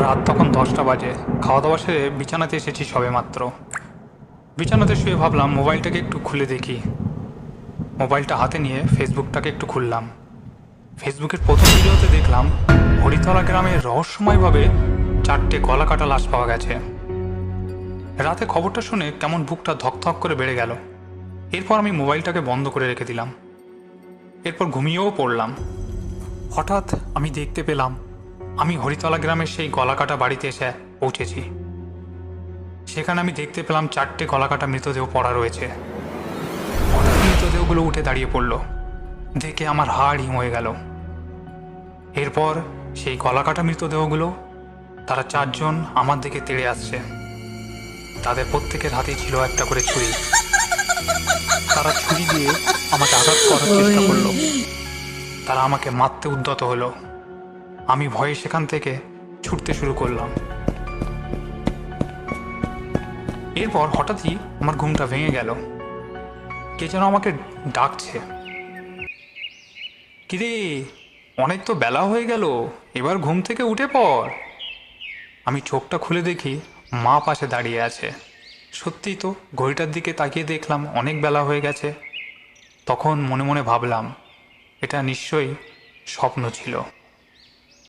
রাত তখন 10টা বাজে। খাওয়া দাওয়া সেরে বিছানাতে এসেছি সবেমাত্র। বিছানাতে শুয়ে ভাবলাম মোবাইলটাকে একটু খুলে দেখি। মোবাইলটা হাতে নিয়ে ফেসবুকটাকে একটু খুললাম। ফেসবুকের প্রথম ভিডিওতে দেখলাম হরিতলা গ্রামে রহস্যময়ভাবে 4টে গলাকাটা লাশ পাওয়া গেছে। রাতে খবরটা শুনে কেমন বুকটা ধকধক করে বেড়ে গেল। এরপর আমি মোবাইলটাকে বন্ধ করে রেখে দিলাম। এরপর ঘুমিয়েও পড়লাম। হঠাৎ আমি দেখতে পেলাম আমি হরিতলা গ্রামের সেই গলাকাটা বাড়িতে এসে পৌঁছেছি। সেখানে আমি দেখতে পেলাম 4টে গলাকাটা মৃতদেহ পড়া রয়েছে। হঠাৎ মৃতদেহগুলো উঠে দাঁড়িয়ে পড়ল। দেখে আমার হাড় হিম হয়ে গেল। এরপর সেই গলাকাটা মৃতদেহগুলো, তারা 4জন আমার দিকে তেড়ে আসছে। তাদের প্রত্যেকের হাতেই ছিল একটা করে ছুরি। তারা ছুরি দিয়ে আমাকে আঘাত করার চেষ্টা করলো। তারা আমাকে মারতে উদ্যত হলো। আমি ভয়ে সেখান থেকে ছুটতে শুরু করলাম। এরপর হঠাৎই আমার ঘুমটা ভেঙে গেল। কে যেন আমাকে ডাকছে, কিরে অনেক তো বেলা হয়ে গেল, এবার ঘুম থেকে উঠে পড়। আমি চোখটা খুলে দেখি মা পাশে দাঁড়িয়ে আছে। সত্যিই তো, ঘড়িটার দিকে তাকিয়ে দেখলাম অনেক বেলা হয়ে গেছে। তখন মনে মনে ভাবলাম এটা নিশ্চয়ই স্বপ্ন ছিল।